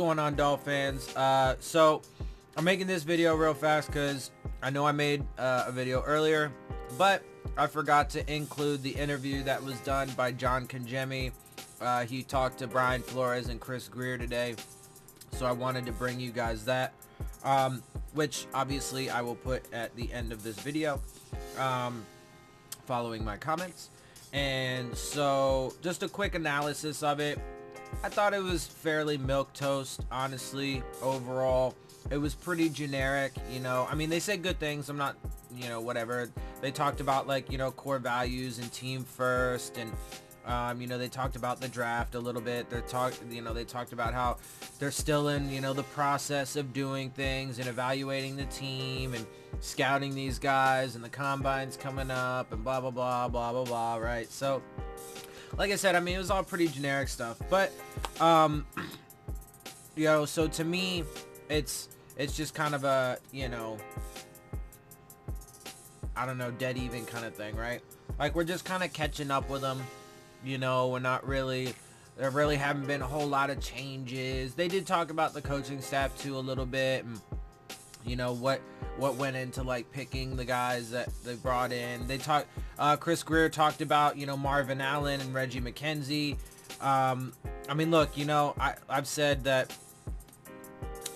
going on, Dolphins? So I'm making this video real fast because I know I made a video earlier, but I forgot to include the interview that was done by Congemi. He talked to Brian Flores and Grier today, so I wanted to bring you guys that, which obviously I will put at the end of this video, following my comments. And so just a quick analysis of it. I thought it was fairly milquetoast, honestly. Overall, it was pretty generic, you know. I mean, they said good things. I'm not, you know, whatever. They talked about, like, you know, core values and team first, and you know, they talked about the draft a little bit. They talked about how they're still in, you know, the process of doing things and evaluating the team and scouting these guys, and the combine's coming up and blah blah blah blah blah blah, right? So like I said, I mean, it was all pretty generic stuff, but you know, so to me it's just kind of a, you know, I don't know, dead even kind of thing, right? Like, we're just kind of catching up with them, you know. We're not really, there really haven't been a whole lot of changes. They did talk about the coaching staff too a little bit, and you know what went into, like, picking the guys that they brought in. They talked, Grier talked about, you know, Marvin Allen and Reggie McKenzie. I mean, look, you know, I've said that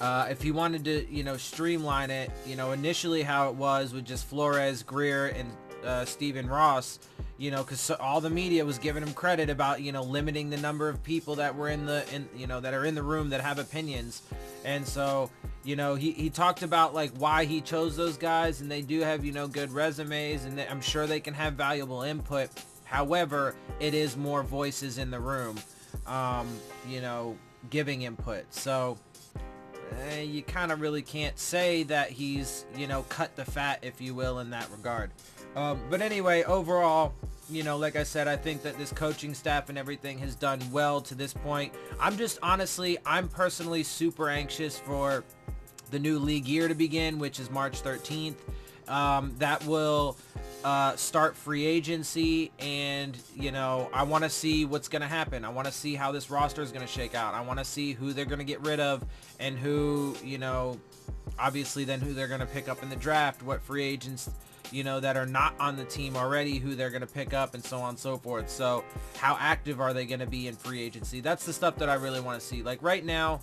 if he wanted to, you know, streamline it, you know, initially how it was with just Flores, Grier, and Stephen Ross, you know, because all the media was giving him credit about, you know, limiting the number of people that were that are in the room that have opinions. And so, you know, he talked about, like, why he chose those guys, and they do have, you know, good resumes, and I'm sure they can have valuable input. However, it is more voices in the room, you know, giving input. So you kind of really can't say that he's, you know, cut the fat, if you will, in that regard. But anyway, overall, you know, like I said, I think that this coaching staff and everything has done well to this point. I'm personally super anxious for the new league year to begin, which is March 13th. That will start free agency, and, you know, I want to see what's going to happen. I want to see how this roster is going to shake out. I want to see who they're going to get rid of, and who, you know, obviously then who they're going to pick up in the draft, what free agents, you know, that are not on the team already, who they're going to pick up, and so on and so forth. So how active are they going to be in free agency? That's the stuff that I really want to see. Like, right now,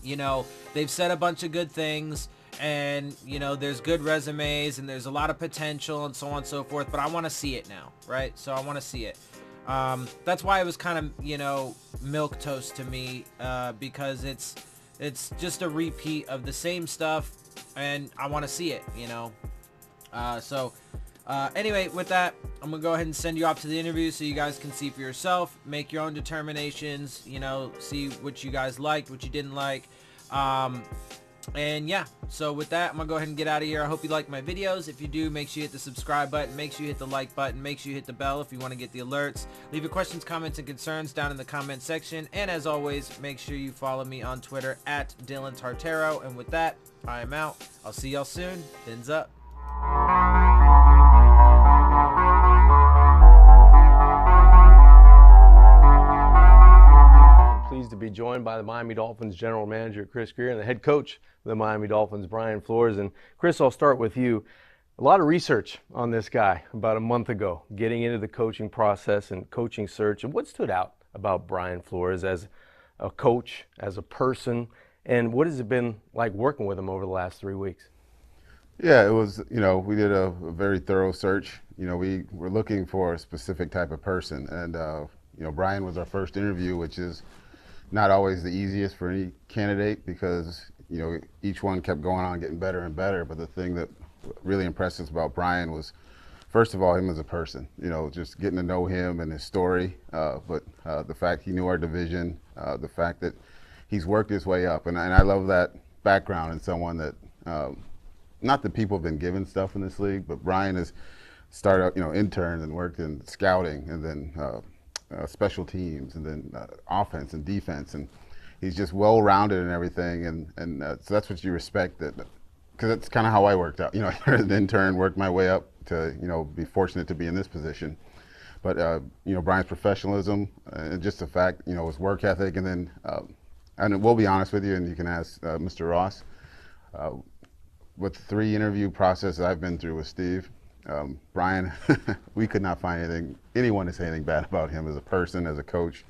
you know, they've said a bunch of good things, and, you know, there's good resumes, and there's a lot of potential, and so on and so forth, but I want to see it now, right? So I want to see it. That's why it was kind of, you know, milquetoast to me, because it's just a repeat of the same stuff, and I want to see it, you know. Anyway, with that, I'm gonna go ahead and send you off to the interview so you guys can see for yourself, make your own determinations, you know, see what you guys liked, what you didn't like. And yeah, so with that, I'm gonna go ahead and get out of here. I hope you like my videos. If you do, make sure you hit the subscribe button, make sure you hit the like button, make sure you hit the bell if you want to get the alerts. Leave your questions, comments, and concerns down in the comment section. And as always, make sure you follow me on Twitter at Dillon Tartaro. And with that, I am out. I'll see y'all soon. Phins up. Pleased to be joined by the Miami Dolphins general manager Grier and the head coach of the Miami Dolphins, Brian Flores. And Chris, I'll start with you. A lot of research on this guy about a month ago, getting into the coaching process and coaching search. And what stood out about Brian Flores as a coach, as a person, and what has it been like working with him over the last 3 weeks? Yeah, it was, you know, we did a very thorough search. You know, we were looking for a specific type of person. And, you know, Brian was our first interview, which is not always the easiest for any candidate because, you know, each one kept going on getting better and better. But the thing that really impressed us about Brian was, first of all, him as a person, you know, just getting to know him and his story. But the fact he knew our division, the fact that he's worked his way up. And I love that background in someone that, not that people have been given stuff in this league, but Brian has started, you know, interns and worked in scouting, and then special teams, and then offense and defense, and he's just well-rounded in everything, and so that's what you respect, that because that's kind of how I worked out. You know, I started as an intern, worked my way up to, you know, be fortunate to be in this position. But you know, Brian's professionalism and just the fact, you know, his work ethic, and then and we'll be honest with you, and you can ask Mr. Ross. With the 3 interview processes I've been through with Steve, Brian, we could not find anyone to say anything bad about him as a person, as a coach,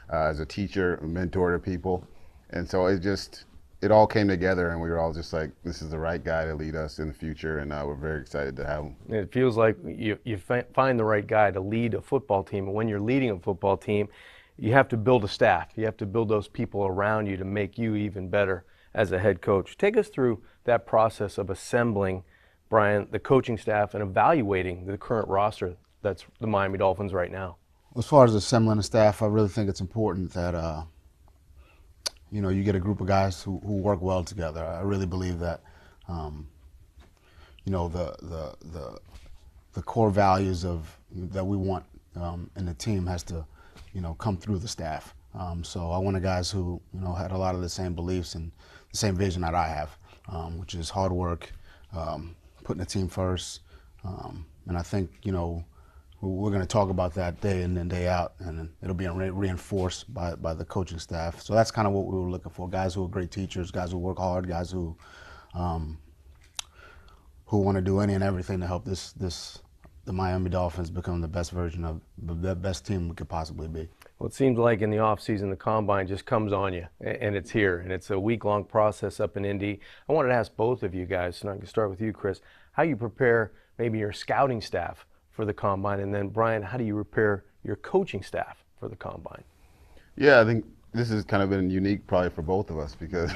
as a teacher, a mentor to people. And so it all came together, and we were all just like, this is the right guy to lead us in the future, and we're very excited to have him. It feels like you find the right guy to lead a football team, and when you're leading a football team, you have to build a staff. You have to build those people around you to make you even better as a head coach. Take us through that process of assembling, Brian, the coaching staff and evaluating the current roster that's the Miami Dolphins right now. As far as assembling a staff, I really think it's important that you get a group of guys who work well together. I really believe that the core values that we want in the team has to come through the staff. So I wanted guys who had a lot of the same beliefs and the same vision that I have, which is hard work, putting the team first, and I think we're going to talk about that day in and day out, and it'll be reinforced by the coaching staff. So that's kind of what we were looking for: guys who are great teachers, guys who work hard, guys who want to do any and everything to help the Miami Dolphins become the best version of the best team we could possibly be. Well, it seems like in the offseason, the combine just comes on you, and it's here, and it's a week-long process up in Indy. I wanted to ask both of you guys, and I can start with you, Chris, how you prepare maybe your scouting staff for the combine, and then Brian, how do you prepare your coaching staff for the combine? Yeah, I think this has kind of been unique probably for both of us because,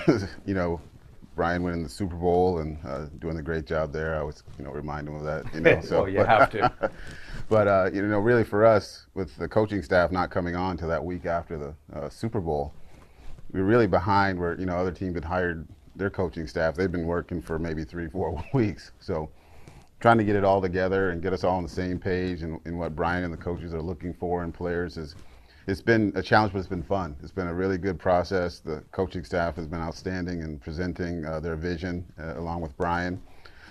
Brian winning the Super Bowl and doing a great job there. I always, remind him of that. So, well, you have to. But, really for us, with the coaching staff not coming on till that week after the Super Bowl, we were really behind where, other teams had hired their coaching staff. They've been working for maybe 3-4 weeks. So trying to get it all together and get us all on the same page and what Brian and the coaches are looking for in players it's been a challenge, but it's been fun. It's been a really good process. The coaching staff has been outstanding in presenting their vision along with Brian.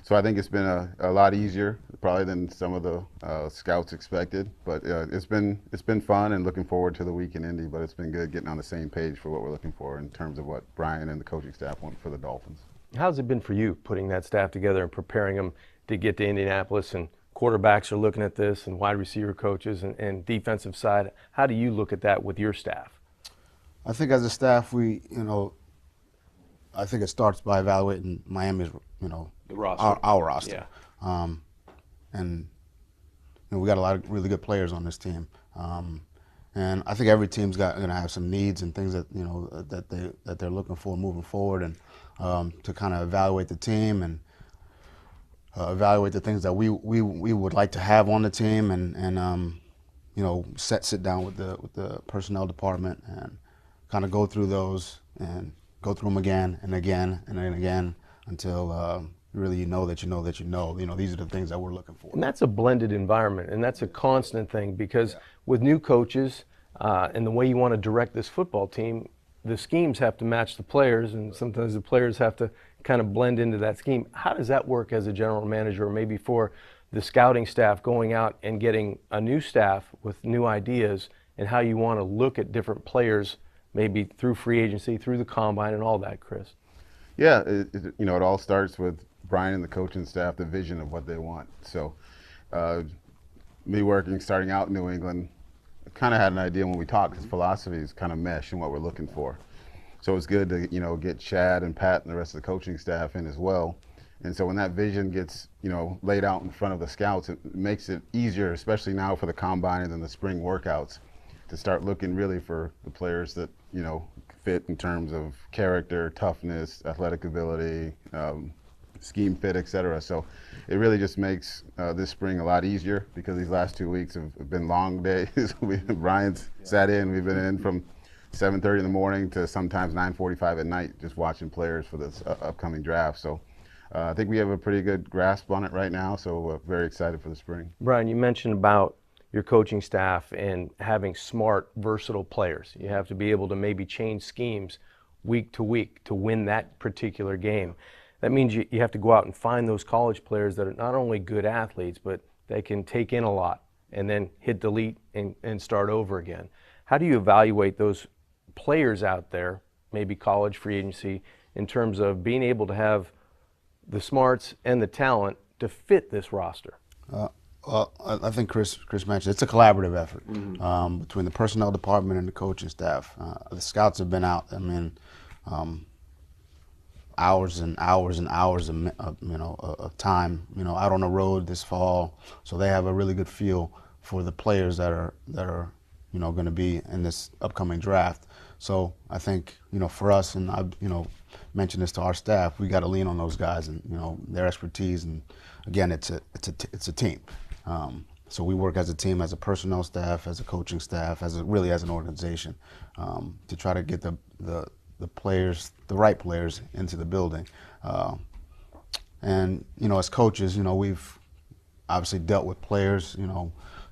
So I think it's been a lot easier probably than some of the scouts expected. But it's been fun and looking forward to the week in Indy. But it's been good getting on the same page for what we're looking for in terms of what Brian and the coaching staff want for the Dolphins. How's it been for you putting that staff together and preparing them to get to Indianapolis? And quarterbacks are looking at this, and wide receiver coaches and defensive side. How do you look at that with your staff? I think as a staff, I think it starts by evaluating Miami's, the roster. Our roster. Yeah. And we got a lot of really good players on this team. And I think every team's going to have some needs and things that that they're looking for moving forward, and to kind of evaluate the team and evaluate the things that we would like to have on the team, and sit down with the personnel department and kind of go through those and go through them again and again and then again until really these are the things that we're looking for. And that's a blended environment, and that's a constant thing because with new coaches and the way you want to direct this football team, the schemes have to match the players, and sometimes the players have to kind of blend into that scheme. How does that work as a general manager, or maybe for the scouting staff going out and getting a new staff with new ideas, and how you want to look at different players maybe through free agency, through the combine and all that, Chris? Yeah, it all starts with Brian and the coaching staff, the vision of what they want. So me starting out in New England, I kind of had an idea when we talked, because philosophies kind of mesh in what we're looking for. So it's good to get Chad and Pat and the rest of the coaching staff in as well. And so when that vision gets laid out in front of the scouts, it makes it easier, especially now for the combine and then the spring workouts, to start looking really for the players that fit in terms of character, toughness, athletic ability, scheme fit, etc. So it really just makes this spring a lot easier, because these last 2 weeks have been long days. Brian's sat in. We've been in from 7:30 in the morning to sometimes 9:45 at night, just watching players for this upcoming draft. So I think we have a pretty good grasp on it right now. So we're very excited for the spring. Brian, you mentioned about your coaching staff and having smart, versatile players. You have to be able to maybe change schemes week to week to win that particular game. That means you have to go out and find those college players that are not only good athletes, but they can take in a lot and then hit delete and start over again. How do you evaluate those players out there maybe college free agency, in terms of being able to have the smarts and the talent to fit this roster? Well, I think Chris mentioned it's a collaborative effort between the personnel department and the coaching staff. The scouts have been out. I mean, hours and hours and hours of time, out on the road this fall. So they have a really good feel for the players that are going to be in this upcoming draft. So I think for us, and I've mentioned this to our staff, we got to lean on those guys and their expertise. And again, it's a team. So we work as a team, as a personnel staff, as a coaching staff, really as an organization, to try to get the players, the right players, into the building. And as coaches, we've obviously dealt with players,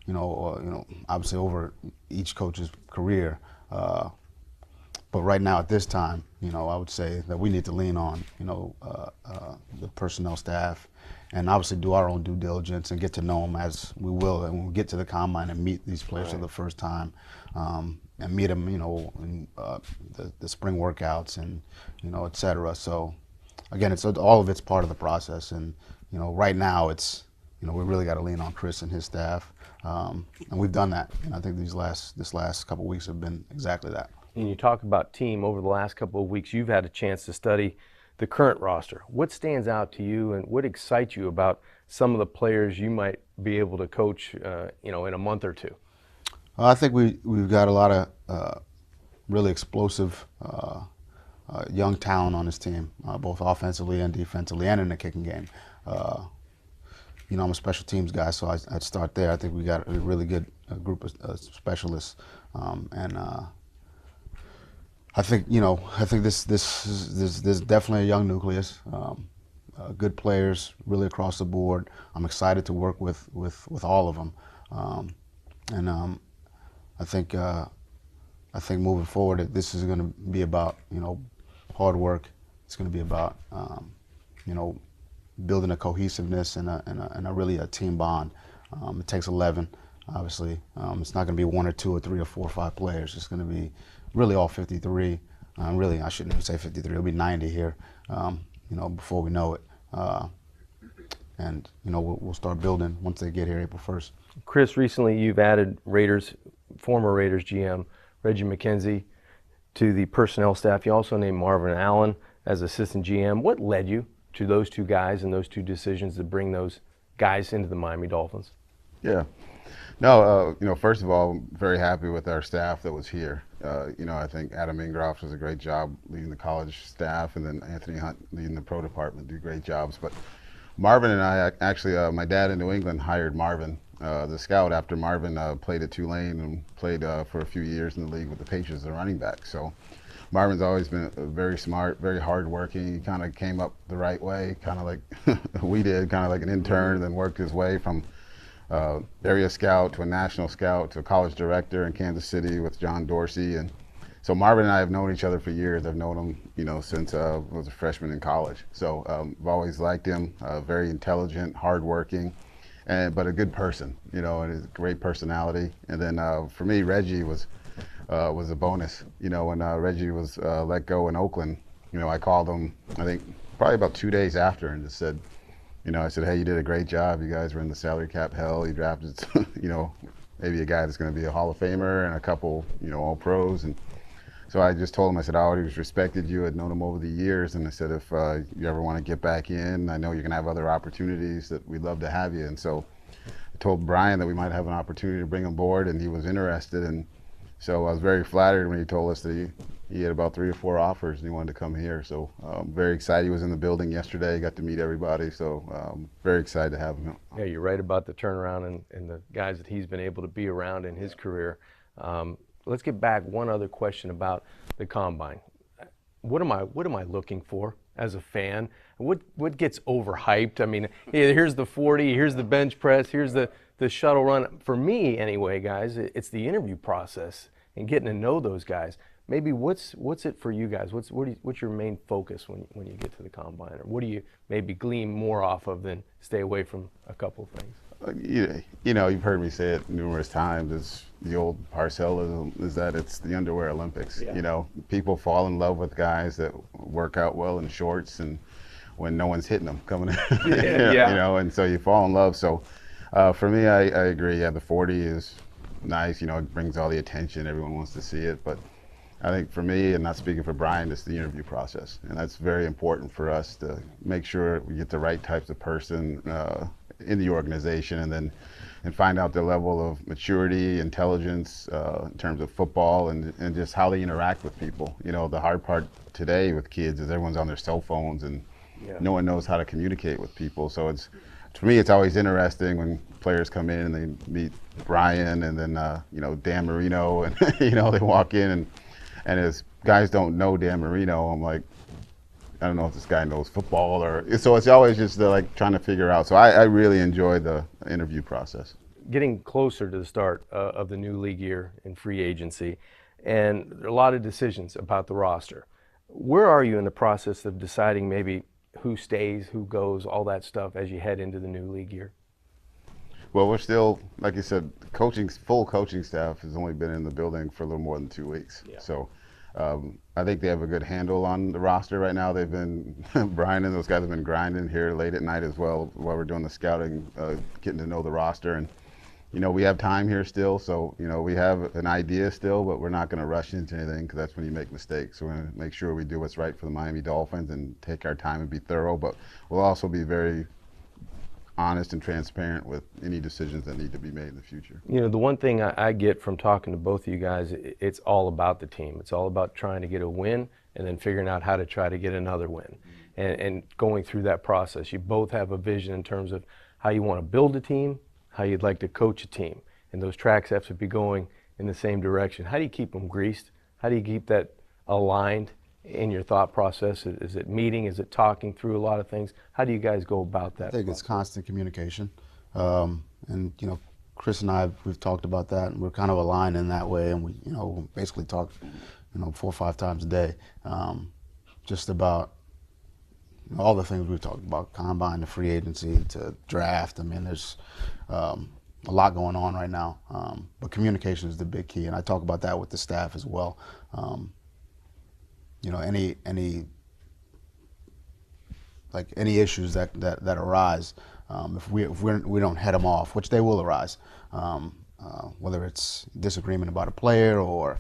obviously over each coach's career. But right now at this time, I would say that we need to lean on, the personnel staff, and obviously do our own due diligence and get to know them as we will. And when we get to the combine and meet these players for the first time, and meet them, in the spring workouts and, et cetera. So again, all of it's part of the process. And, right now it's, we really got to lean on Chris and his staff. And we've done that. And I think this last couple of weeks have been exactly that. And you talk about team. Over the last couple of weeks, you've had a chance to study the current roster. What stands out to you, and what excites you about some of the players you might be able to coach, in a month or two? I think we've got a lot of really explosive young talent on this team, both offensively and defensively, and in the kicking game. I'm a special teams guy, so I'd start there. I think we got a really good group of specialists, and I think this is definitely a young nucleus. Good players, really across the board. I'm excited to work with all of them, and I think moving forward, this is going to be about hard work. It's going to be about building a cohesiveness and a really a team bond. It takes 11, obviously. It's not going to be 1 or 2 or 3 or 4 or 5 players. It's going to be really all 53. Really, I shouldn't even say 53. It'll be 90 here, before we know it. And we'll start building once they get here April 1st. Chris, recently you've added former Raiders GM Reggie McKenzie to the personnel staff. You also named Marvin Allen as assistant GM. What led you to those two guys and those two decisions to bring those guys into the Miami Dolphins? Yeah. No, first of all, I'm very happy with our staff that was here. I think Adam Ingroff does a great job leading the college staff, and then Anthony Hunt leading the pro department do great jobs. But Marvin and I, actually, my dad in New England hired Marvin, the scout, after Marvin played at Tulane and played for a few years in the league with the Patriots as a running back. So Marvin's always been very smart, very hardworking. He kind of came up the right way, kind of like we did, kind of like an intern, then worked his way from area scout to a national scout to a college director in Kansas City with John Dorsey. And so Marvin and I have known each other for years. I've known him, since I was a freshman in college. So I've always liked him. Very intelligent, hardworking, but a good person, and a great personality. And then for me, Reggie was a bonus. When Reggie was let go in Oakland, I called him, I think probably about 2 days after, and just said, I said, hey, you did a great job. You guys were in the salary cap hell. You drafted, maybe a guy that's going to be a Hall of Famer and a couple, all pros. And so I just told him, I said, I always respected you. I'd known him over the years. And I said, if you ever want to get back in, I know you're going to have other opportunities that we'd love to have you. And so I told Brian that we might have an opportunity to bring him aboard, and he was interested. And so I was very flattered when he told us that he had about 3 or 4 offers and he wanted to come here. So very excited. He was in the building yesterday, got to meet everybody. So very excited to have him. Yeah, you're right about the turnaround and the guys that he's been able to be around in his career. Let's get back one other question about the combine. What am I looking for as a fan? What gets overhyped? I mean, here's the 40, here's the bench press, here's the shuttle run. For me, anyway, guys, it's the interview process and getting to know those guys. Maybe what's it for you guys? What's your main focus when you get to the combine, or what do you maybe glean more off of than stay away from a couple of things? You know, you've heard me say it numerous times. It's the old Parcellism, is that it's the underwear Olympics. Yeah. You know, people fall in love with guys that work out well in shorts and when no one's hitting them coming in. Yeah. You know, and so you fall in love. So for me, I agree. Yeah, the 40 is nice. You know, it brings all the attention. Everyone wants to see it. But I think for me, and not speaking for Brian, it's the interview process. And that's very important for us to make sure we get the right types of person in the organization, and find out their level of maturity, intelligence in terms of football, and just how they interact with people. You know, the hard part today with kids is everyone's on their cell phones and no one knows how to communicate with people. So it's, for me, it's always interesting when players come in and they meet Brian and then, you know, Dan Marino, and, you know, they walk in and as guys don't know Dan Marino, I'm like, I don't know if this guy knows football or, so it's always just like trying to figure out. So I really enjoy the interview process. Getting closer to the start of the new league year in free agency, and there are a lot of decisions about the roster. Where are you in the process of deciding maybe who stays, who goes, all that stuff as you head into the new league year? Well, we're still, like you said, full coaching staff has only been in the building for a little more than 2 weeks. Yeah. So I think they have a good handle on the roster right now. They've been, Brian and those guys have been grinding here late at night as well while we're doing the scouting, getting to know the roster. And, you know, we have time here still, so, you know, we have an idea still, but we're not going to rush into anything because that's when you make mistakes. So we're going to make sure we do what's right for the Miami Dolphins and take our time and be thorough, but we'll also be very honest and transparent with any decisions that need to be made in the future. You know, the one thing I get from talking to both of you guys, it's all about the team. It's all about trying to get a win and then figuring out how to try to get another win. And going through that process, you both have a vision in terms of how you want to build a team, how you'd like to coach a team. And those tracks have to be going in the same direction. How do you keep them greased? How do you keep that aligned in your thought process? Is it meeting? Is it talking through a lot of things? How do you guys go about that? I think it's constant communication. And, you know, Chris and I, we've talked about that, and we're kind of aligned in that way. And we, you know, basically talk, you know, 4 or 5 times a day, just about all the things we've talked about, combine to free agency to draft. I mean, there's a lot going on right now. But communication is the big key, and I talk about that with the staff as well. You know, any issues that arise, if we don't head them off, which they will arise, whether it's disagreement about a player or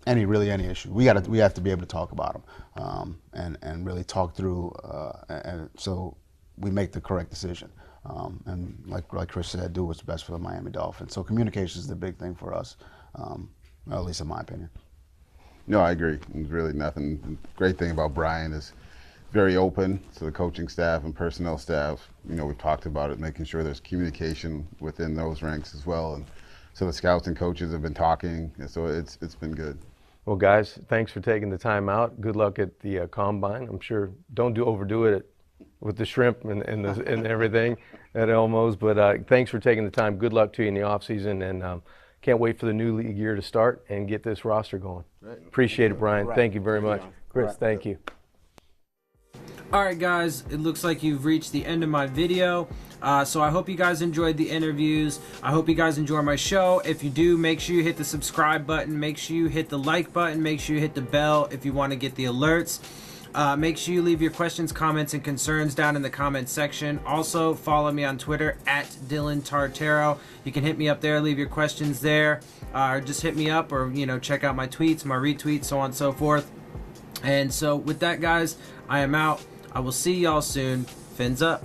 any issue, we have to be able to talk about them and really talk through, and so we make the correct decision. And like Chris said, do what's best for the Miami Dolphins. So communication is the big thing for us, at least in my opinion. No, I agree. There's really nothing. The great thing about Brian is very open to the coaching staff and personnel staff. You know, we've talked about it, making sure there's communication within those ranks as well. And so the scouts and coaches have been talking, and so it's been good. Well, guys, thanks for taking the time out. Good luck at the combine. I'm sure don't overdo it with the shrimp and everything at Elmo's, but thanks for taking the time. Good luck to you in the off season, and can't wait for the new league year to start and get this roster going. Right. Appreciate it, Brian. Right. Thank you very much. Chris, right. Thank you. Alright guys, it looks like you've reached the end of my video. So I hope you guys enjoyed the interviews. I hope you guys enjoy my show. If you do, make sure you hit the subscribe button. Make sure you hit the like button. Make sure you hit the bell if you want to get the alerts. Make sure you leave your questions, comments, and concerns down in the comments section. Also, follow me on Twitter at Dillon Tartaro. You can hit me up there, leave your questions there, or just hit me up, or check out my tweets, my retweets, so on and so forth. And so with that, guys, I am out. I will see y'all soon. Fins up.